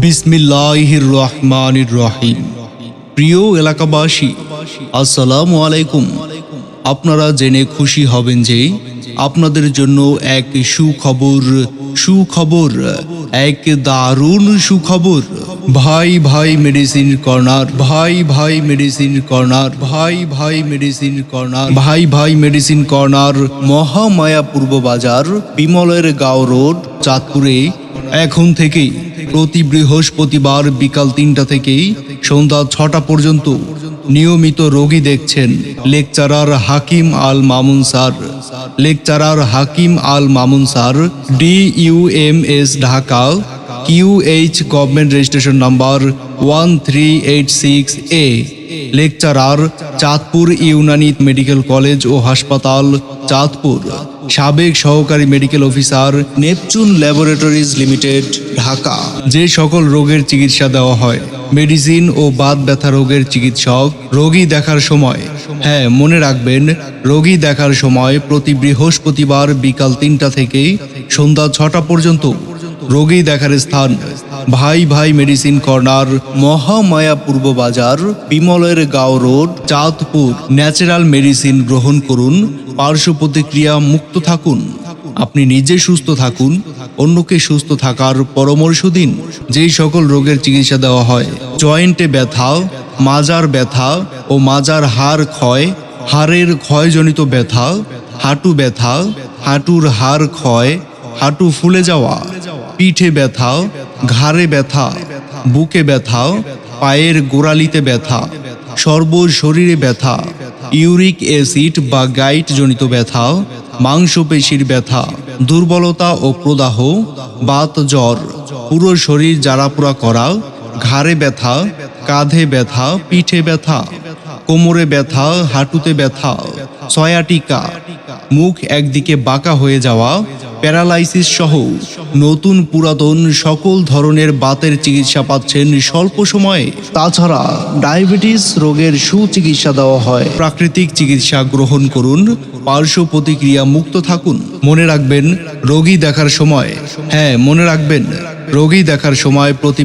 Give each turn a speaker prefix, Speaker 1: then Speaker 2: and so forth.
Speaker 1: বিসমিল্লাহির রহমানির রহিম। প্রিয় এলাকাবাসী, আসসালামু আলাইকুম। আপনারা জেনে খুশি হবেন যে আপনাদের জন্য এক সুখবর, এক দারুণ সুখবর। ভাই ভাই মেডিসিন কর্নার, ভাই ভাই মেডিসিন কর্নার, ভাই ভাই মেডিসিন কর্নার, ভাই ভাই মেডিসিন কর্নার, মহামায়া পূর্ব বাজার, বিমলের গাঁও রোড, চাঁদপুরে এখন থেকেই প্রতি বৃহস্পতিবার বিকাল 3টা থেকে সন্ধ্যা 6টা পর্যন্ত নিয়মিত রোগী দেখছেন lecturer Hakim Al Mamun sir. Lecturer Hakim Al Mamun sir, DUMS Dhaka, QH government registration number 1386A। Lecturer Chandpur Unani medical college ও হাসপাতাল, চাঁদপুর। সাবেক সহকারী medical officer, Neptune laboratories limited, Dhaka. যে সকল রোগের চিকিৎসা দেওয়া হয়, মেডিসিন ও বাত ব্যথা রোগের চিকিৎসক। রোগী দেখার সময়, হ্যাঁ মনে রাখবেন, রোগী দেখার সময় প্রতি বৃহস্পতিবার বিকাল 3টা থেকে সন্ধ্যা 6টা পর্যন্ত। রোগী দেখার স্থান ভাই ভাই মেডিসিন কর্নার, মহামায়া পূর্ব বাজার, বিমলের গাঁও রোড, চাঁদপুর। ন্যাচারাল মেডিসিন গ্রহণ করুন, পার্শ্ব প্রতিক্রিয়া মুক্ত থাকুন। আপনি নিজে সুস্থ থাকুন, অন্যকে সুস্থ থাকার পরামর্শ দিন। যেই সকল রোগের চিকিৎসা দেওয়া হয়, জয়েন্টে ব্যথা, মাজার ব্যথা ও মাজার হাড় ক্ষয়, হাড়ের ক্ষয়জনিত ব্যথা, হাঁটু ব্যথা, হাঁটুর হাড় ক্ষয়, হাঁটু ফুলে যাওয়া, পিঠে ব্যথা, ঘাড়ে ব্যথা, বুকে ব্যথা, পায়ের গোড়ালিতে ব্যথা, সর্বশরীরে ব্যথা, ইউরিক অ্যাসিড বা গাইট জনিত ব্যথা, মাংসপেশির ব্যথা, দুর্বলতা ও প্রদাহ, বাত জ্বর, পুরো শরীর জ্বালাপোড়া করা, ঘাড়ে ব্যথা, কাঁধে ব্যথা, পিঠে ব্যথা, কোমরে ব্যথা, হাঁটুতে ব্যথা, সয়াটিকা, মুখ একদিকে বাঁকা হয়ে যাওয়া, প্যারালাইসিস সহ নতুন পুরাতন সকল ধরনের বাতের চিকিৎসা পাচ্ছেন স্বল্প সময়ে। তাছাড়া ডায়াবেটিস রোগের সুচিকিৎসা দেওয়া হয়। প্রাকৃতিক চিকিৎসা গ্রহণ করুন, পার্শ্ব প্রতিক্রিয়া মুক্ত থাকুন। মনে রাখবেন, রোগী দেখার সময়, হ্যাঁ মনে রাখবেন, রোগী দেখার সময় প্রতি